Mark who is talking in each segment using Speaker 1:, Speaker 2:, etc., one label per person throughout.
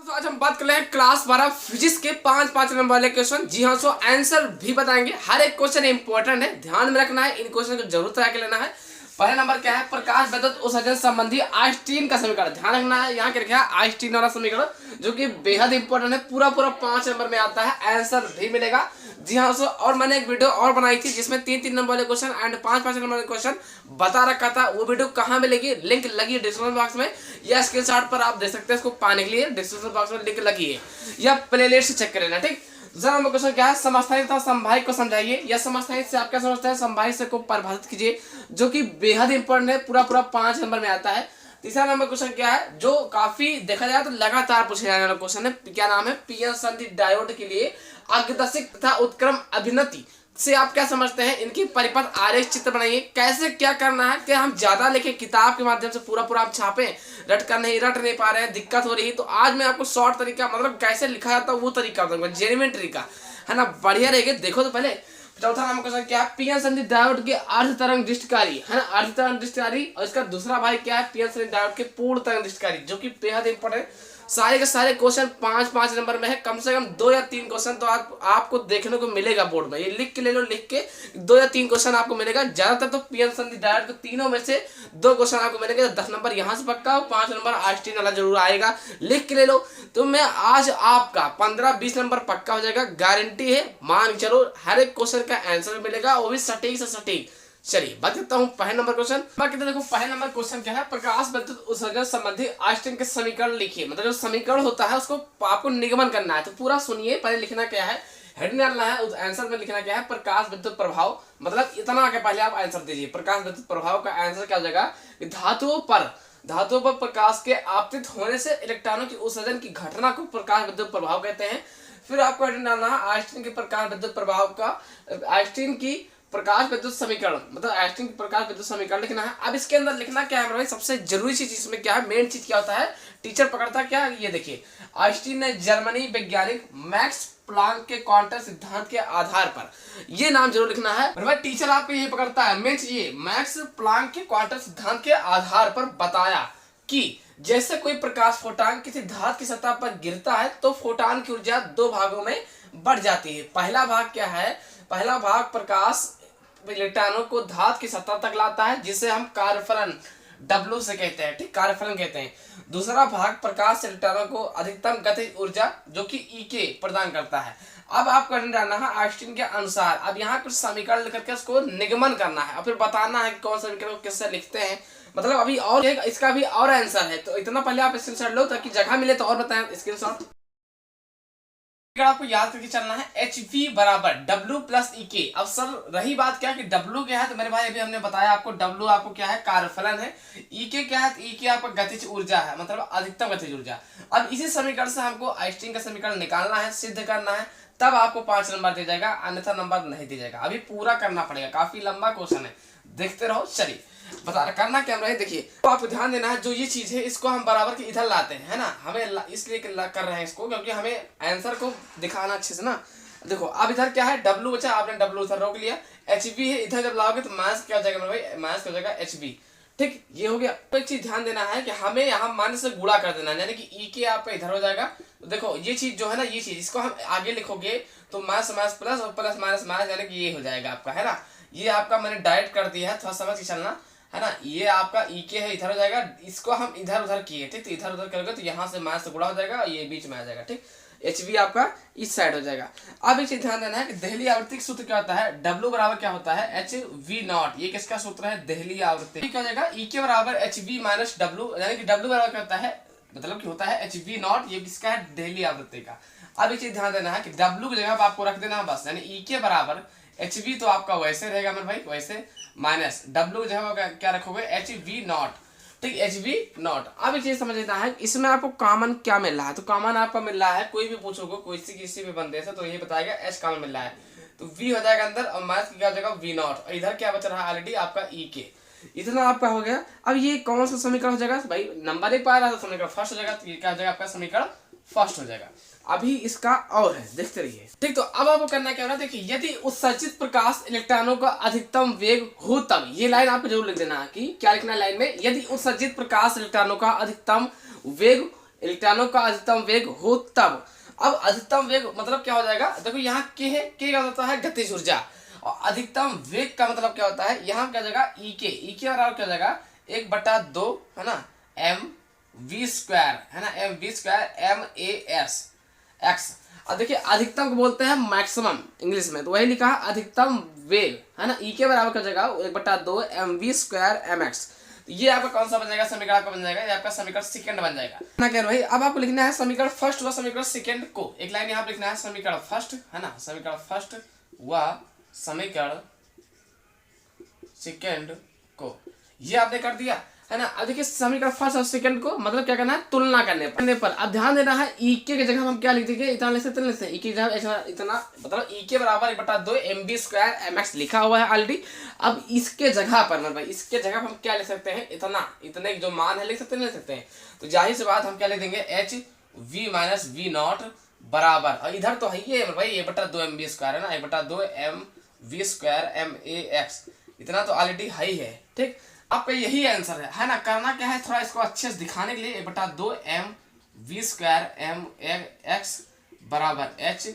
Speaker 1: तो आज हम बात कर रहे हैं क्लास 12 फिजिक्स के पांच नंबर वाले क्वेश्चन। जी हाँ, सो आंसर भी बताएंगे। हर एक क्वेश्चन इंपॉर्टेंट है, ध्यान में रखना है, इन क्वेश्चन को जरूर तैयार कर लेना है। पहला नंबर क्या है, प्रकाश विद्युत उत्सर्जन संबंधी आइंस्टीन का समीकरण। ध्यान रखना है, यहाँ के लिखा है आइंस्टीन वाला समीकरण, जो कि बेहद इंपॉर्टेंट है। पूरा 5 नंबर में आता है, आंसर भी मिलेगा। जी हाँ, सो और मैंने एक वीडियो और बनाई थी जिसमें 3 नंबर वाले क्वेश्चन एंड 5 नंबर वाले क्वेश्चन बता रखा था। वो वीडियो कहाँ मिलेगी, लिंक लगी डिस्क्रिप्शन बॉक्स में या स्क्रीनशॉट पर आप देख सकते हैं। इसको पाने के लिए डिस्क्रिप्शन बॉक्स में लिंक लगी है या प्लेलिस्ट चेक कर लेना। ठीक, जरा नंबर क्वेश्चन क्या है, समस्थानिक तथा संभावित को समझाइए। या समस्थानिक से आप क्या समझते हैं, संभावित से को परिभाषित कीजिए, जो कि बेहद इंपॉर्टेंट है। पूरा 5 नंबर में आता है। तीसरा नंबर क्वेश्चन क्या है, जो काफी देखा जाए तो लगातार पूछे जाने वाला क्वेश्चन है। क्या नाम है, पीएन संधि डायोड के लिए आग्रदर्शक तथा उत्क्रम अभिनति से आप क्या समझते हैं, इनकी परिपथ आरेख चित्र बनाइए। कैसे क्या करना है, क्या हम ज्यादा लिखे किताब के माध्यम से पूरा आप छापे, रट नहीं पा रहे हैं, दिक्कत हो रही है, तो आज मैं आपको शॉर्ट तरीका, मतलब कैसे लिखा जाता है वो तरीका बताऊंगा, जेन्युइन तरीका है ना, बढ़िया रहेगा। देखो तो पहले चौथा नंबर क्वेश्चन क्या है, पीएन संधि डायोड के अर्ध तरंग दृष्टिकारी है ना, अर्ध तरंग दृष्टिकारी। और इसका दूसरा भाई क्या है, पीएन संधि डायोड के पूर्ण तरंग दृष्टिकारी, जो कि बेहद इंपॉर्टेंट। सारे के सारे क्वेश्चन 5 नंबर में है। कम से कम 2 या 3 क्वेश्चन तो आपको देखने को मिलेगा बोर्ड में। ये लिख के ले लो, लिख के 2 या 3 क्वेश्चन आपको मिलेगा। ज्यादातर तो पीएन संधि डायोड के तीनों में से 2 क्वेश्चन आपको मिलेंगे। 10 नंबर यहाँ से पक्का, 5 नंबर आइंस्टीन वाला जरूर आएगा, लिख के ले लो। तो मैं आज आपका 15-20 नंबर पक्का हो जाएगा, गारंटी है। मान के चलो, हर एक क्वेश्चन का आंसर मिलेगा, वो भी सटीक से सटीक। चलिए बात करता हूँ पहले नंबर क्वेश्चन। बाकी देखो पहले नंबर क्वेश्चन क्या है, प्रकाश विद्युत उत्सर्जन संबंधी आइंस्टीन के समीकरण लिखिए। मतलब जो समीकरण होता है उसको आपको निगमन करना है। तो पूरा सुनिए, पहले लिखना क्या है, हेड डालना है, उस आंसर में लिखना क्या है, प्रकाश विद्युत प्रभाव। मतलब इतना आगे पहले आप आंसर दीजिए। प्रकाश विद्युत प्रभाव का आंसर क्या हो जाएगा, धातुओं पर प्रकाश के आपतित होने से इलेक्ट्रॉनों की उत्सर्जन की घटना को प्रकाश विद्युत प्रभाव कहते हैं। फिर आपको हेड डालना है आइंस्टीन के प्रकाश विद्युत प्रभाव का, आइंस्टीन की प्रकाश विद्युत समीकरण, मतलब आइंस्टीन की प्रकाश विद्युत समीकरण लिखना है। अब इसके अंदर लिखना क्या है भाई, सबसे जरूरी चीज इसमें क्या है, मेन चीज क्या होता है, टीचर पकड़ता क्या है, ये देखिए। आइंस्टीन ने जर्मनी वैज्ञानिक मैक्स प्लांक के क्वांटम सिद्धांत के आधार पर, ये नाम जरूर लिखना है। और भाई टीचर आपको ये पकड़ता है, मेन चीज ये, मैक्स प्लांक के क्वांटम सिद्धांत के आधार पर बताया कि जैसे कोई प्रकाश फोटान किसी धातु की सतह पर गिरता है तो फोटान की ऊर्जा 2 भागों में बढ़ जाती है। पहला भाग क्या है, पहला भाग प्रकाश इलेक्ट्रॉनों को धातु की सतह तक लाता है, जिसे हम कार्यफलन W से कहते हैं। ठीक, कार्यफलन कहते हैं। दूसरा भाग प्रकाश इलेक्ट्रॉनों को अधिकतम गतिज ऊर्जा, जो कि E प्रदान करता है। अब आपको डालना है आइंस्टीन के अनुसार। अब यहाँ कुछ समीकरण लिख करके उसको निगमन करना है और फिर बताना है कि कौन समीकरण को किससे लिखते हैं। मतलब अभी और इसका भी और आंसर है, तो इतना पहले आप स्क्रीनशॉट लो ताकि जगह मिले तो और बताएं स्क्रीनशॉट। आपको याद करके चलना है, HV बराबर W प्लस EK। अब सर रही बात क्या कि W क्या है, तो मेरे भाई अभी हमने बताया आपको, W आपको क्या है, कार्यफलन है। EK क्या है, तो EK आपका गतिज ऊर्जा है, मतलब अधिकतम गतिज ऊर्जा। अब इसी समीकरण से हमको आइंस्टीन का समीकरण निकालना है, सिद्ध करना है, तब आपको 5 नंबर दिया जाएगा, अन्यथा नंबर नहीं दिया जाएगा। अभी पूरा करना पड़ेगा, काफी लंबा क्वेश्चन है, देखते रहो। चलिए बता रहा, करना क्या है, देखिए तो आपको ध्यान देना है, जो ये चीज है इसको हम बराबर के इधर लाते हैं, है ना। हमें इसलिए कर रहे हैं इसको क्योंकि हमें आंसर को दिखाना अच्छे से ना। देखो अब इधर क्या है, W बचा, आपने W इधर रोक लिया, HV है, इधर जब लाओगे तो माइनस क्या हो जाएगा भाई, माइनस क्या हो जाएगा, HV। ठीक, ये हो गया। तो एक चीज ध्यान देना है कि हमें यहाँ माइनस से गुणा कर देना है, यानी कि EK आपका इधर हो जाएगा। तो देखो ये चीज जो है ना, ये चीज इसको हम आगे लिखोगे तो माइनस माइनस प्लस और प्लस माइनस माइनस, यानी कि ये हो जाएगा आपका, है ना। ये आपका मैंने डायरेक्ट कर दिया है, थोड़ा समझ के चलना, है ना। ये आपका EK है, इधर हो जाएगा, इसको हम इधर उधर किए। ठीक, तो इधर उधर करोगे तो यहाँ से माइनस से गुणा हो जाएगा, ये बीच में आ जाएगा। ठीक, HV आपका इस साइड हो जाएगा। अब एक चीज ध्यान देना है कि देहली आवृत्ति सूत्र क्या होता है, W बराबर क्या होता है, HV0। ये किसका सूत्र है, देहली आवृत्ति। क्या हो जाएगा, EK बराबर HV माइनस W, यानी कि W बराबर क्या होता है, मतलब कि होता है HV0, ये किसका है, देहली आवृत्ति का। अब एक चीज ध्यान देना है कि W की जगह आपको रख देना है बस, यानी EK बराबर HV तो आपका वैसे रहेगा मेरे भाई, वैसे माइनस W की जगह क्या रखोगे, HV0। ठीक, HV0। अब एक चीज समझ लेना है, इसमें आपको कॉमन क्या मिल रहा है, तो कॉमन आपका मिल रहा है, कोई भी पूछोगे कोई किसी भी बंदे से तो ये बताएगा H कॉमन मिल रहा है, तो V हो जाएगा अंदर और माइनस क्या हो जाएगा, V0। और इधर क्या बच रहा है ऑलरेडी आपका EK। इतना आपका हो गया। अब ये कौन सा समीकरण हो जाएगा भाई, नंबर 1 पा रहा था, समीकरण फर्स्ट हो जाएगा, तो ये क्या हो जाएगा आपका समीकरण फर्स्ट हो जाएगा। अभी इसका और है, देखते रहिए। ठीक, तो अब आपको करना क्या होगा, देखिए यदि उत्सर्जित प्रकाश इलेक्ट्रॉनों का अधिकतम वेग हो तब, ये लाइन आपको जरूर लिख देना है कि क्या लिखना है लाइन में, यदि उत्सर्जित प्रकाश इलेक्ट्रॉनों का अधिकतम वेग इलेक्ट्रॉनों का अधिकतम वेग हो तब। अब अधिकतम वेग मतलब क्या हो जाएगा, देखो यहाँ के है, के का होता है गतिज ऊर्जा, और अधिकतम वेग का मतलब क्या होता है, यहाँ क्या हो जाएगा ई के बराबर क्या हो जाएगा 1/2 है ना एम वी स्क्वायर, है ना M V square M A S X. अब देखिए अधिकतम को बोलते हैं मैक्सिमम इंग्लिश में, तो वही लिखा है अधिकतम वेग, है ना ई के बराबर क्या हो जाएगा 1/2 M V square M X. ये आपका कौन सा बन जाएगा, समीकरण आपका बन जाएगा, ये आपका समीकरण सेकंड बन जाएगा ना कह भाई। अब आपको लिखना है समीकरण फर्स्ट व समीकरण सेकंड को, एक लाइन यहाँ पे लिखना है समीकरण फर्स्ट, है ना समीकरण फर्स्ट व समीकरण सेकंड को, ये आपने कर दिया, है ना। अब देखिए समीकरण फर्स्ट और सेकंड को मतलब क्या करना है, तुलना करने पर अब ध्यान देना है ई के जगह हम क्या लिख देंगे, इतना लिख सकते हैं, ई की जगह इतना मतलब ई के बराबर 1/2 M B square M X लिखा हुआ है ऑलरेडी। अब इसके जगह पर मतलब इसके जगह हम क्या लिख सकते हैं, इतना इतने जो मान है लिख सकते हैं, लिख सकते हैं। तो जाहिर सी बात हम क्या लिख देंगे H V minus V nought बराबर, और इधर तो है ये भाई 1/2 एम बी स्क्वायर, है ना 1/2 M V square M A X, इतना तो ऑलरेडी है ही है, ठीक। आपका यही आंसर है ना। करना क्या है, थोड़ा इसको अच्छे से दिखाने के लिए 1/2 M V square M X बराबर H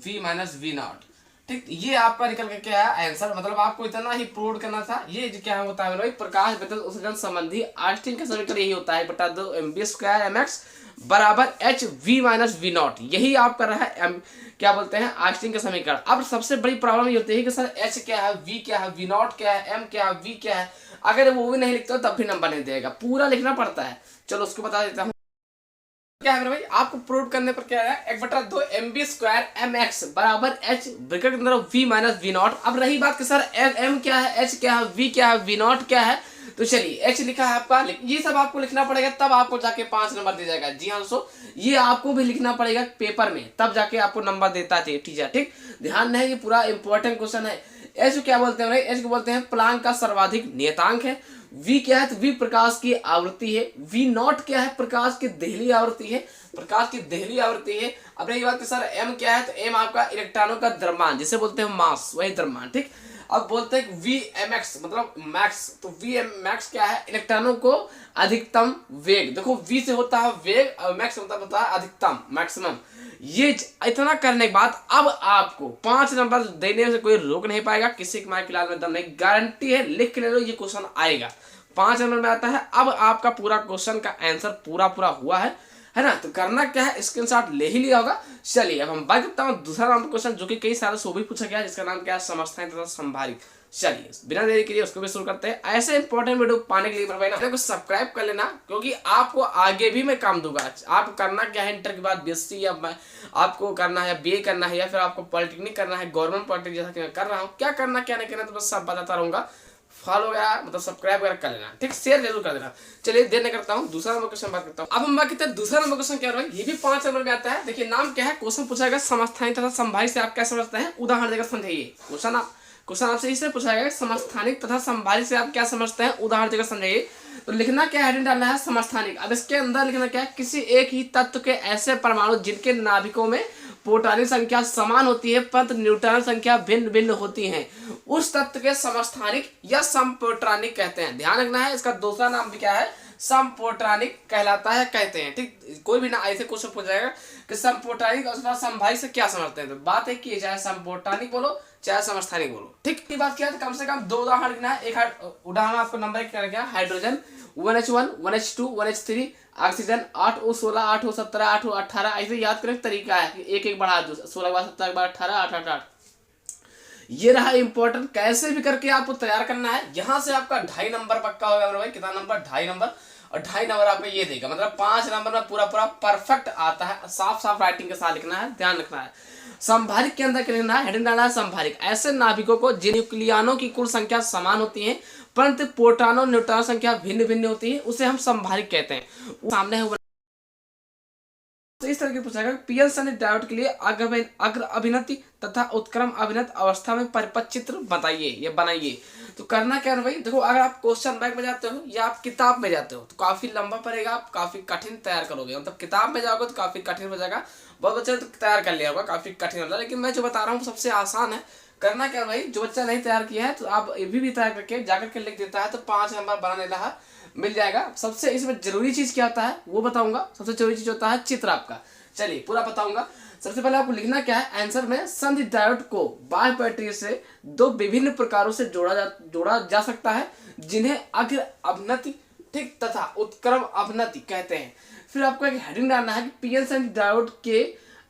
Speaker 1: V minus V naught, ठीक। ये आपका निकल के क्या है आंसर, मतलब आपको इतना ही प्रूव करना था। ये क्या होता है भाई, प्रकाश विद्युत उत्सर्जन संबंधी आइंस्टीन का समीकरण यही होता है 1/2 M B square M X बराबर H V minus V naught, यही आपका रहा है क्या बोलते हैं आइंस्टीन का समीकरण। अब सबसे बड़ी प्रॉब्लम ये होती है कि सर एच क्या है, वी क्या है, वी नॉट क्या है, एम क्या है, वी क्या है, अगर वो भी नहीं लिखते हो तब भी नंबर नहीं देगा, पूरा लिखना पड़ता है। चलो उसको बता देता हूँ क्या है भाई, आपको प्रूव करने पर क्या है 1/2 M B square M X बराबर एच ब्रैकेट के अंदर वी माइनस वी नॉट। अब रही बात कि सर एम क्या है, एच क्या है, वी क्या है, वी नॉट क्या है, तो चलिए एच लिखा है आपका, ये सब आपको लिखना पड़ेगा तब आपको जाके 5 नंबर दे जाएगा। जी हाँ दोस्तों, ये आपको भी लिखना पड़ेगा पेपर में तब जाके आपको नंबर देता है टीचर, ठीक। ध्यान है, ये पूरा इंपॉर्टेंट क्वेश्चन है। एच क्या बोलते हैं भाई, एच को बोलते हैं प्लांक का सर्वाधिक नियतांक है। वी क्या है, तो वी प्रकाश की आवृत्ति है। वी नॉट क्या है, प्रकाश की देहली आवृत्ति है, प्रकाश की देहली आवृत्ति है। अब रही बात सर एम क्या है, तो एम आपका इलेक्ट्रॉनों का द्रव्यमान, जिसे बोलते हैं मास, वही द्रव्यमान, ठीक। अब बोलते हैं वी एम एक्स मतलब मैक्स, तो वी एम मैक्स क्या है, इलेक्ट्रॉनों को अधिकतम वेग। देखो वी से होता है वेग और मैक्स मतलब होता है अधिकतम मैक्सिमम। ये इतना करने के बाद अब आपको 5 नंबर देने से कोई रोक नहीं पाएगा, किसी के मार की लाल में दम नहीं, गारंटी है, लिख के ले लो, ये क्वेश्चन आएगा 5 नंबर में आता है। अब आपका पूरा क्वेश्चन का आंसर पूरा हुआ है ना। तो करना क्या है, स्क्रीनशॉट ले ही लिया होगा। चलिए अब हम बात करता हूँ दूसरा नंबर क्वेश्चन, जो कि कई सालों से वो भी पूछा गया है, जिसका नाम क्या है समस्थानिक तथा संभारिक। चलिए बिना देरी के लिए उसको भी शुरू करते हैं। ऐसे इंपॉर्टेंट वीडियो पाने के लिए भाई ना को सब्सक्राइब कर लेना, क्योंकि आपको आगे भी मैं काम दूंगा। आप करना क्या है, इंटर के बाद बीएससी या आपको करना है या बीए करना है, या फिर आपको पॉलिटेक्निक करना है, गवर्नमेंट पॉलिटेक्निक जैसा कि मैं कर रहा हूँ, क्या करना क्या नहीं करना तो बस सब बताता रहूंगा। फॉलो वगैरह मतलब सब्सक्राइब वगैरह कर लेना, ठीक, शेयर जरूर कर देना। चलिए देर नहीं करता हूँ, दूसरा नंबर क्वेश्चन बात करता हूँ। अब हम बात करते हैं दूसरा नंबर क्वेश्चन क्या है, ये भी 5 नंबर में आता है। देखिए नाम क्या है, क्वेश्चन पूछा गया समस्थानिक तथा संभारिक से आप क्या समझते हैं, उदाहरण देकर समझाइए। क्वेश्चन आपसे इससे पूछा गया समस्थानिक तथा संभारिक से आप क्या समझते हैं, उदाहरण देकर समझाइए। तो लिखना क्या हेडिंग डालना है समस्थानिक। अब इसके अंदर लिखना क्या है, किसी एक ही तत्व के ऐसे परमाणु जिनके नाभिकों में प्रोटॉनिक संख्या समान होती है परंतु न्यूट्रॉन संख्या भिन्न भिन्न होती है, उस तत्व के समस्थानिक या समप्रोटॉनिक कहते हैं। ध्यान रखना है, इसका दूसरा नाम भी क्या है, समप्रोटॉनिक कहलाता है, कहते हैं, ठीक। कोई भी ना ऐसे क्वेश्चन पूछ जाएगा कि समप्रोटॉनिक और समभारिक से क्या समझते हैं, तो बात है कि चाहे समप्रोटॉनिक बोलो चाहे समस्थानिक बोलो, ठीक। ये बात क्या है, कम से कम 2 उदाहरण लिखना है। एक उदाहरण आपको नंबर क्या रखा है, hydrogen 1H1 1H2 1H3, oxygen 8O16 8O17 8O18, ऐसे याद करने का तरीका है कि एक एक बढ़ा दो, 16 बार 17 बार 18 8 8 8। ये रहा इंपॉर्टेंट, कैसे भी करके आपको तैयार करना है। यहाँ से आपका 2.5 नंबर पक्का होगा भाई। कितना नंबर, 2.5 नंबर, और 2.5 नंबर आपको ये देगा, मतलब 5 नंबर में पूरा परफेक्ट आता है। साफ साफ राइटिंग के साथ लिखना है, ध्यान रखना है। संभारिक के अंदर क्या लिखना है, हेडिंग डालना है संभारिक, ऐसे नाभिकों को जिन न्यूक्लियनों की कुल संख्या समान होती है परंतु प्रोटॉनों न्यूट्रॉन संख्या भिन्न भिन्न होती है, उसे हम संभारिक कहते हैं। सामने है तो इस तरह के पूछा गया पीएन सनी डायोड के लिए अग्र अभिनति तथा उत्क्रम अभिनत अवस्था में परिपथ चित्र बताइए या बनाइए। तो करना क्या है भाई, देखो अगर आप क्वेश्चन बैंक में जाते हो या आप किताब में जाते हो तो काफी लंबा पड़ेगा, आप काफी कठिन तैयार करोगे। मतलब किताब में जाओगे तो काफी कठिन हो जाएगा, बहुत बच्चे तो तैयार कर लिया होगा, काफी कठिन होगा, लेकिन मैं जो बता रहा हूँ सबसे आसान है। करना क्या भाई, जो बच्चा नहीं तैयार किया है तो आप ये भी तैयार करके जाकर के लिख देता है तो 5 नंबर बना लेता है। मिल जाएगा। सबसे इसमें जरूरी चीज क्या होता है वो बताऊंगा। सबसे जरूरी चीज होता है चित्र आपका। चलिए पूरा बताऊंगा। सबसे पहले आपको लिखना क्या है, आंसर में संधि डायोड को बाह्य बैटरी से दो विभिन्न प्रकारों से जोड़ा जा सकता है, जिन्हें अग्र अवनति ठीक तथा उत्क्रम अवनति कहते हैं। फिर आपको एक हेडिंग डालना है कि पीएन संधि डायोड के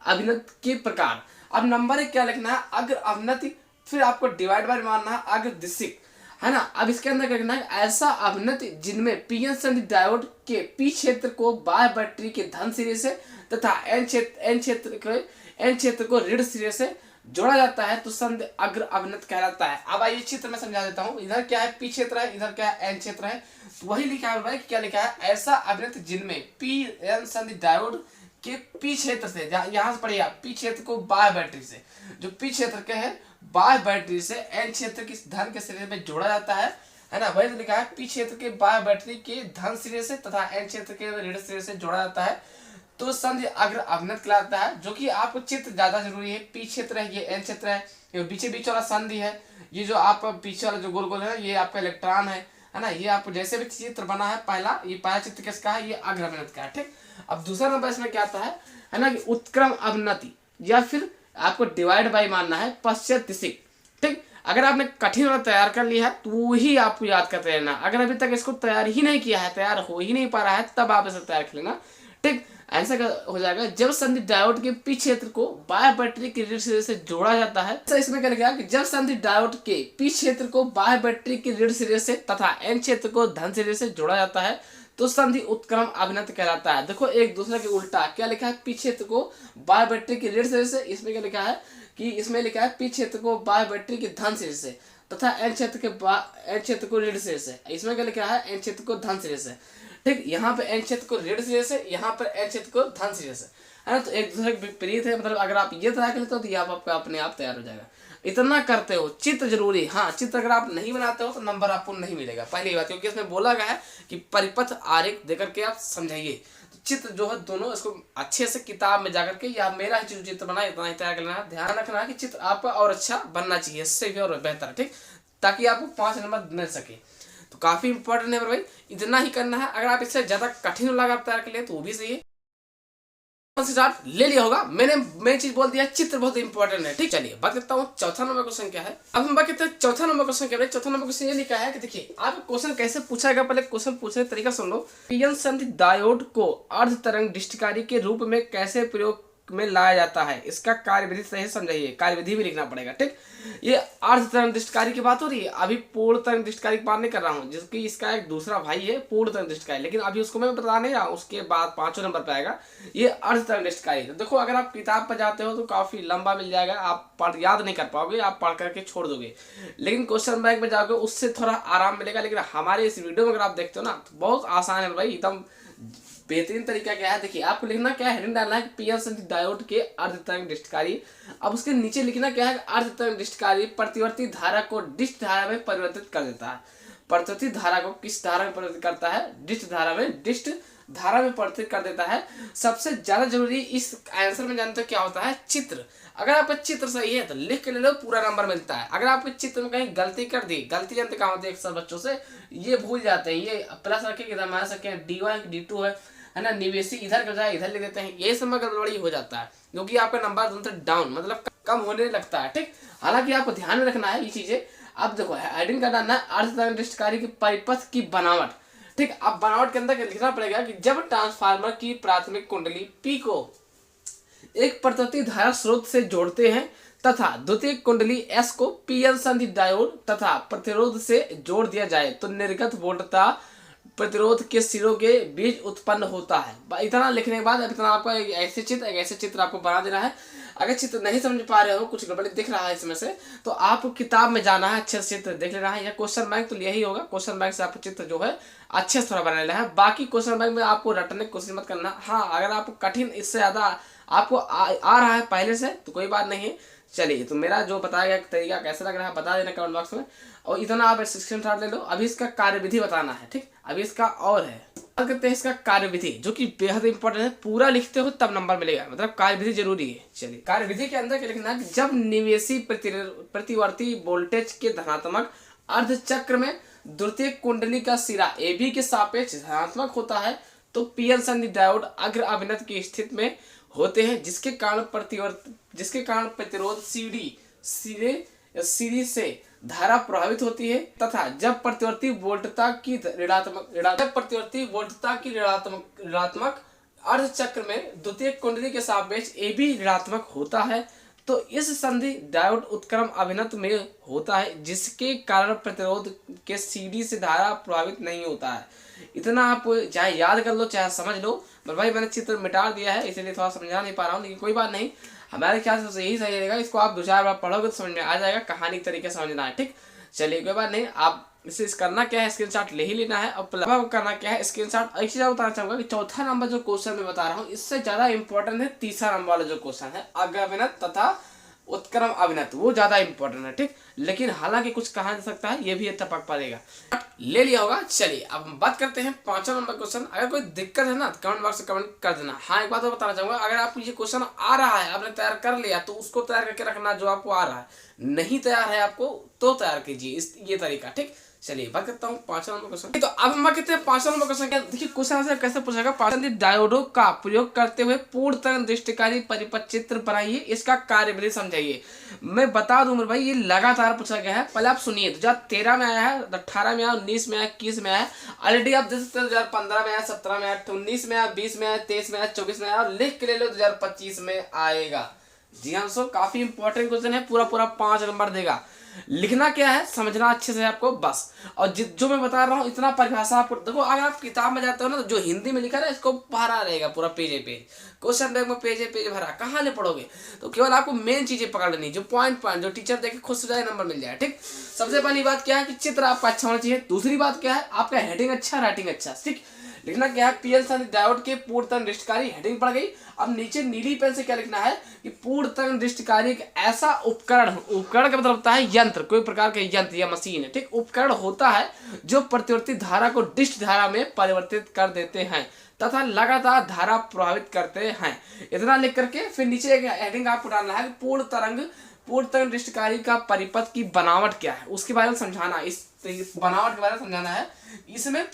Speaker 1: अवनति के प्रकार। अब नंबर एक क्या लिखना है, अग्र अवनति, फिर आपको डिवाइड बाय मानना है अग्र दिशिक, है ना। अब इसके अंदर क्या करना है, ऐसा अवनति जिनमें पीएन संधि डायोड के पी क्षेत्र को बाह्य बैटरी के धन सिरे से तथा एन क्षेत्र को ऋण सिरे से जोड़ा जाता है तो संधि अग्र अवनत कहलाता है। अब आइए चित्र में समझा देता हूँ। इधर क्या है, पी क्षेत्र है, इधर क्या है, एन क्षेत्र है। तो वही लिखा है भाई, क्या लिखा है, ऐसा अवनत जिनमें पी एन संधि डायोड के पी क्षेत्र से, यहाँ से पढ़िए पी क्षेत्र को बाह्य बैटरी से, जो पी क्षेत्र के है बाह्य बैटरी से एन क्षेत्र की धन के सिरे में जोड़ा जाता है ना। वही तो लिखा है, पी क्षेत्र के बाह्य बैटरी के धन सिरे से तथा एन क्षेत्र के ऋण सिरे से जोड़ा जाता है तो संधि अग्र अवनत कहलाता है। जो कि आपको चित्र ज्यादा जरूरी है। पी क्षेत्र है, ये एन क्षेत्र है, ये बीचे बीच वाला संधि है, ये जो आपका पीछे वाला जो गोल गोल है ये आपका इलेक्ट्रॉन है ना। ये आपको जैसे भी चित्र बना है पहला, ये पहला चित्र किसका है, ये अग्र अवनत का है, ठीक। अब दूसरा नंबर इसमें क्या आता है ना, कि उत्क्रम अवनति, या फिर आपको डिवाइड बाय मानना है पश्चात दिशिक, ठीक। अगर आपने कठिन वाला तैयार कर लिया है तो ही आपको याद करते रहना। अगर अभी तक इसको तैयार ही नहीं किया है, तैयार हो ही नहीं पा रहा है, तब आप इसे तैयार कर लेना, ठीक। ऐसा हो जाएगा, जब संधि डायोड के पी क्षेत्र को बाह्य बैटरी के ऋण सिरे से जोड़ा जाता है। तो इसमें क्या लिखा है कि जब संधि डायोड के पी क्षेत्र को बाह्य बैटरी के ऋण सिरे से तथा एन क्षेत्र को धन सिरे से जोड़ा जाता है तो संधि उत्क्रम अवनत कहलाता है। देखो एक दूसरे के उल्टा क्या लिखा है, पी क्षेत्र को बाह्य बैटरी के ऋण सिरे से, इसमें क्या लिखा है कि इसमें लिखा है पी क्षेत्र को बाह्य बैटरी के धन सिरे से तथा एन क्षेत्र को ऋण सिरे से। इसमें क्या लिखा है, एन क्षेत्र को धन सिरे से, ठीक। यहाँ पे एन क्षेत्र को ऋण सिरे से, यहाँ पर एन क्षेत्र को धन सिरे से, है ना। तो एक दूसरे के विपरीत है। मतलब अगर आप ये तैयार करते हो तो ये आपका अपने आप तैयार हो जाएगा। इतना करते हो, चित्र जरूरी। हाँ, चित्र अगर आप नहीं बनाते हो तो नंबर आपको नहीं मिलेगा, पहली बात, क्योंकि इसमें बोला गया है कि परिपथ आरेख देकर के आप समझाइए। तो चित्र जो है दोनों, इसको अच्छे से किताब में जाकर के या मेरा ही जो चित्र बना इतना ही तैयार करना है। ध्यान रखना है कि चित्र आपका और अच्छा बनना चाहिए, इससे भी और बेहतर, ठीक, ताकि आपको 5 नंबर मिल सके। तो काफी इंपॉर्टेंट है भाई, इतना ही करना है। अगर आप इससे ज्यादा कठिन लगा आप तैयार कर ले तो वो भी सही है। ले लिया होगा मैंने, मेन चीज बोल दिया, चित्र बहुत इंपॉर्टेंट है, ठीक। चलिए बात करता हूँ चौथा नंबर क्वेश्चन क्या है। अब हम बात करते हैं चौथा नंबर क्वेश्चन क्या है। चौथा नंबर क्वेश्चन ये लिखा है कि देखिए आप क्वेश्चन कैसे पूछा गया, पहले क्वेश्चन पूछने का तरीका सुन लो। पीएन संधि डायोड को अर्ध तरंग दृष्टिकारी के रूप में कैसे प्रयोग में लाया जाता है, इसका कार्यविधि सही समझाइए। कार्यविधि भी लिखना पड़ेगा, ठीक। ये अर्ध तरंग दृष्टिकारी की बात हो रही है, अभी पूर्ण तरंग दृष्टिकारी की बात नहीं कर रहा हूँ, जिसकी इसका एक दूसरा भाई है पूर्ण तरंग दृष्टिकारी, लेकिन अभी उसको मैं बता नहीं रहा हूँ, उसके बाद 5वें नंबर पे आएगा ये अर्ध तरंग दृष्टिकारी। तो देखो अगर आप किताब पर जाते हो तो काफी लंबा मिल जाएगा, आप याद नहीं कर पाओगे, आप पढ़ करके छोड़ दोगे। लेकिन क्वेश्चन बैंक में जाओगे उससे थोड़ा आराम मिलेगा। लेकिन हमारे इस वीडियो में अगर आप देखते हो ना तो बहुत आसान है भाई, एकदम बेहतरीन तरीका क्या है। देखिए आपको लिखना क्या है, हेडिंग डालना है पीएन संधि डायोड के अर्ध तरंग दृष्टिकारी। अब उसके नीचे लिखना क्या है, अर्ध तरंग दृष्टिकारी प्रतिवर्ती धारा को डिस्ट धारा में परिवर्तित कर देता है। प्रतिवर्ती धारा को किस धारा में परिवर्तित करता है, डिस्ट धारा में परिवर्तित कर देता है। सबसे ज्यादा जरूरी इस आंसर में जानते हो क्या होता है, चित्र। अगर आपका चित्र सही है तो लिख के ले लो, पूरा नंबर मिलता है। अगर आपके चित्र में कहीं गलती कर दी, गलती जानते कहाँ होती है अक्सर बच्चों से, ये भूल जाते हैं, ये प्लस रखे इधर माइनस रखे, D1 D2 है ना, निवेशी इधर कर जाए इधर लिख देते हैं, ये समय गड़बड़ी हो जाता है, क्योंकि आपका नंबर दोनों डाउन मतलब कम होने लगता है, ठीक। हालांकि आपको ध्यान में रखना है ये चीजें। अब देखो हेडिंग का डालना है अर्ध तरंग दृष्टिकारी के परिपथ की बनावट, ठीक। अब बनावट के अंदर लिखना पड़ेगा कि जब ट्रांसफार्मर की प्राथमिक कुंडली P को एक प्रतिवर्ती धारा स्रोत से जोड़ते हैं तथा द्वितीय कुंडली S को पीएन संधि डायोड तथा प्रतिरोध से जोड़ दिया जाए तो निर्गत वोल्टता प्रतिरोध के सिरों के बीच उत्पन्न होता है। इतना लिखने के बाद इतना आपका एक ऐसे चित्र आपको बना देना है। अगर चित्र नहीं समझ पा रहे हो, कुछ गड़बड़ी दिख रहा है इसमें से, तो आपको किताब में जाना है, अच्छे से चित्र देख लेना है, या क्वेश्चन बैंक तो यही होगा, क्वेश्चन बैंक से आपको चित्र जो है अच्छे से थोड़ा बना लेना है। बाकी क्वेश्चन बैंक में आपको रटने की कोशिश मत करना। हाँ, अगर आपको कठिन इससे ज्यादा आपको आ रहा है पहले से तो कोई बात नहीं है। चलिए, तो मेरा जो बताया गया तरीका कैसा लग रहा है बता देना कमेंट बॉक्स में, और इतना आप स्क्रीनशॉट ले लो। अभी इसका कार्यविधि बताना है, ठीक। अभी इसका और है, बात करते हैं इसका कार्यविधि, जो कि बेहद इंपॉर्टेंट है। पूरा लिखते हो तब नंबर मिलेगा, मतलब कार्यविधि जरूरी है। चलिए, कार्यविधि के अंदर क्या लिखना है, जब निवेशी प्रतिवर्ती वोल्टेज के धनात्मक अर्धचक्र में द्वितीय कुंडली का सिरा AB के सापेक्ष धनात्मक होता है तो पीएन संधि डायोड अग्र अभिनत की स्थिति में होते हैं, जिसके कारण प्रतिरोध सीरी से धारा प्रभावित होती है तथा जब प्रतिवर्ती वोल्टता की ऋणात्मक अर्धचक्र में द्वितीय कुंडली के सापेक्ष AB ऋणात्मक होता है तो इस संधि डायोड उत्क्रम अभिनत में होता है, जिसके कारण प्रतिरोध के CD से धारा प्रभावित नहीं होता है। इतना आप चाहे याद कर लो चाहे समझ लो, पर भाई मैंने चित्र मिटा दिया है इसलिए थोड़ा समझा नहीं पा रहा हूँ, लेकिन कोई बात नहीं, हमारे ख्याल से यही सही रहेगा। इसको आप 2-4 बार पढ़ोगे तो समझ में आ जाएगा, कहानी के तरीके से समझना है। ठीक, चलिए कोई बात नहीं, आप इसे करना क्या है, स्क्रीनशॉट ले ही लेना है। और करना क्या है, स्क्रीनशॉट। एक चीज बताना चाहूंगा कि चौथा नंबर जो क्वेश्चन मैं बता रहा हूँ इससे ज्यादा इंपॉर्टेंट है तीसरा नंबर वाला जो क्वेश्चन है अग्र अभिनत तथा उत्क्रम अभिनत, वो ज्यादा इंपॉर्टेंट है। ठीक, लेकिन हालांकि कुछ कहा जा सकता है, ये भी इत्तेफाक पड़ेगा, ले लिया होगा। चलिए अब हम बात करते हैं 5वां नंबर क्वेश्चन। अगर कोई दिक्कत है ना कमेंट बॉक्स में कमेंट कर देना। हाँ, एक बात और बताना चाहूंगा, अगर आपको ये क्वेश्चन आ रहा है, आपने तैयार कर लिया तो उसको तैयार करके रखना जो आपको आ रहा है, नहीं तैयार है आपको तो तैयार कीजिए, इस ये तरीका। ठीक, चलिए बात करता हूँ 5वां नंबर क्वेश्चन। तो अब हम बात करते हैं 5वां नंबर क्वेश्चन। क्या देखिए क्वेश्चन से कैसे पूछेगा, पारस्परिक डायोडों का प्रयोग करते हुए पूर्ण तरंग दृष्टिकारी परिपथ चित्र बनाइए, इसका कार्यविधि समझाइए। मैं बता दूं मेरे भाई, ये लगातार पूछा गया है। पहले आप सुनिए, 2013 में आया है, 2018 में आया, 19 में आया, 21 में आया, ऑलरेडी आप देख सकते हो 2015 में आया, 17 में आया, 19 में आया, 20 में आया, 23 में आया, 24 में आया, और लिख के ले लो 2025 में आएगा। जी हाँ दोस्तों, काफी इंपॉर्टेंट क्वेश्चन है, पूरा 5 नंबर देगा। लिखना क्या है समझना अच्छे से आपको बस। और जो मैं बता रहा हूँ इतना परिभाषा आपको देखो, अगर आप किताब में जाते हो ना तो जो हिंदी में लिखा है इसको भरा रहेगा पूरा पेज क्वेश्चन बैंक में पेज भरा, कहाँ ले पढ़ोगे। तो केवल आपको मेन चीजें पकड़ लेनी, जो पॉइंट जो टीचर देखे खुश हो जाए, नंबर मिल जाए। ठीक, सबसे पहली बात क्या है कि चित्र आपका अच्छा होना चाहिए। दूसरी बात क्या है, आपका हेडिंग अच्छा, राइटिंग अच्छा। ठीक, लिखना क्या है, पीएन संधि डायोड के पूर्ण तरंग दृष्टिकारी, हेडिंग पड़ गई। अब नीचे नीली पेन से क्या लिखना है कि पूर्ण तरंग दृष्टिकारी एक ऐसा उपकरण का मतलब होता है यंत्र, कोई प्रकार का यंत्र या मशीन है। ठीक, उपकरण होता है जो प्रतिवर्ती धारा को डिस्ट धारा में परिवर्तित कर देते हैं तथा लगातार धारा प्रभावित करते हैं। इतना लिख करके फिर नीचे एक हेडिंग आपको डालना है, पूर्ण तरंग दृष्टिकारी का परिपथ की बनावट क्या है, उसके बारे में समझाना। इस बनावट के बारे में समझाना है। इसमें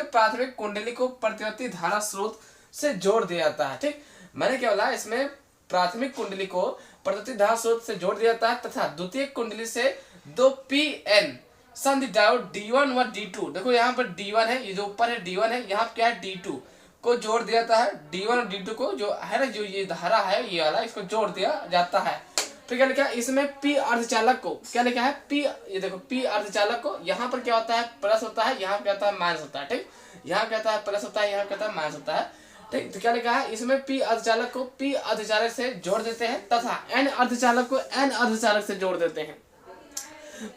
Speaker 1: प्राथमिक कुंडली को प्रतिवर्ती धारा स्रोत से जोड़ दिया जाता है। ठीक, मैंने क्या बोला, इसमें प्राथमिक कुंडली को प्रतिवर्ती धारा स्रोत से जोड़ दिया जाता है तथा द्वितीय कुंडली से 2 PN संधि डायोड D1 व D2, देखो यहाँ पर D1 है, ये जो ऊपर है D1 है, यहाँ क्या है D2 को जोड़ दिया जाता है। D1 और D2 को जो है ना, जो ये धारा है ये वाला, इसको जोड़ दिया जाता है। फिर क्या लिखा है इसमें, P अर्धचालक को क्या लिखा है, P, ये देखो P अर्धचालक को, यहाँ पर क्या होता है प्लस होता है, यहाँ क्या होता है माइनस होता है। ठीक, यहाँ कहता है प्लस होता है, यहाँ कहता है माइनस होता है। ठीक, तो क्या लिखा है इसमें, P अर्धचालक को P अर्धचालक से जोड़ देते हैं तथा N अर्धचालक को N अर्धचालक से जोड़ देते हैं।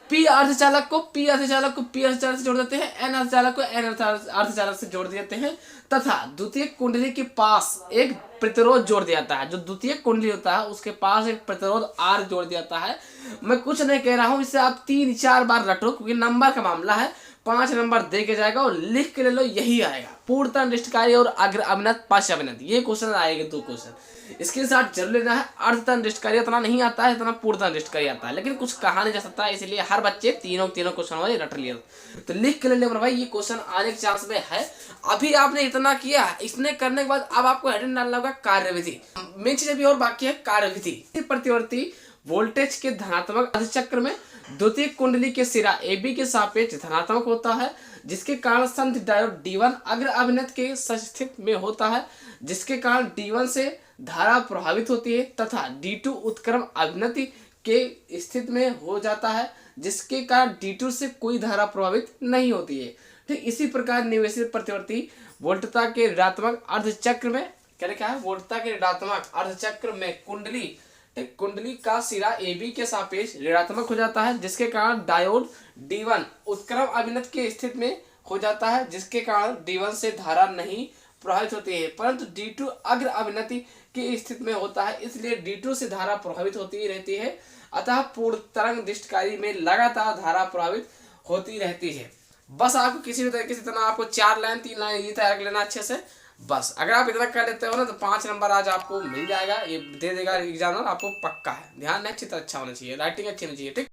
Speaker 1: P अर्धचालक को P अर्धचालक से जोड़ देते हैं, N अर्धचालक को N अर्धचालक से जोड़ देते हैं तथा द्वितीय कुंडली के पास एक प्रतिरोध जोड़ दिया जाता है। जो द्वितीय कुंडली होता है उसके पास एक प्रतिरोध R जोड़ दिया जाता है। मैं कुछ नहीं कह रहा हूँ, इसे आप 3-4 बार रटो क्योंकि नंबर का मामला है। 5 नंबर दे के जाएगा और लिख के ले लो, यही आएगा। पूर्ण तरंग दृष्टिकारी और अग्र अभिनत, पश्च अभिनत, ये क्वेश्चन आएंगे 2 क्वेश्चन। इसके साथ जरूर लेना है। अर्ध तरंग दृष्टिकारी उतना नहीं आता है जितना पूर्ण तरंग दृष्टिकारी आता है, लेकिन कुछ कहा नहीं जा सकता, इसलिए हर बच्चे तीनों क्वेश्चन वाले रट लिया। तो लिख के ले लेना भाई, ये क्वेश्चन आने के चांस में है। अभी आपने इतना किया, इसने करने के बाद अब आपको हेडिंग डालना होगा कार्यविधि। मेन चीज अभी और बाकी है कार्यविधि। प्रतिवर्ती वोल्टेज के धनात्मक अर्धचक्र में द्वितीय कुंडली के सिरा AB के सापेक्ष धनात्मक होता है, जिसके कारण संधि डायोड D1 अग्र अभिनत के स्थिति में होता है, जिसके कारण D1 से धारा प्रभावित होती है तथा D2 उत्क्रम अभिनति के स्थिति में हो जाता है, जिसके कारण D2 से कोई धारा प्रभावित नहीं होती है। ठीक, इसी प्रकार निवेशित प्रतिवर्ती वोल्टता के ऋणात्मक अर्धचक्र में क्या लिखा है, वोल्टता के ऋणात्मक अर्धचक्र में कुंडली का सिरा AB के सापेक्ष ऋणात्मक हो जाता है, जिसके कारण डायोड D1 उत्क्रम अभिनत के स्थिति में हो जाता है, जिसके कारण D1 से धारा नहीं प्रभावित होती है, परंतु D2 अग्र अभिनति की स्थिति में होता है, इसलिए D2 से धारा प्रभावित होती रहती है। अतः पूर्ण तरंग दृष्टिकारी में लगातार धारा प्रभावित होती रहती है। बस आपको किसी भी तरीके से इतना, आपको 4 लाइन 3 लाइन ये तैयार कर लेना अच्छे से। बस अगर आप इतना कर लेते हो ना तो 5 नंबर आज आपको मिल जाएगा, ये दे देगा एग्जामिनर आपको, पक्का है। ध्यान रखना, चित्र अच्छा होना चाहिए, राइटिंग अच्छी होनी चाहिए। ठीक।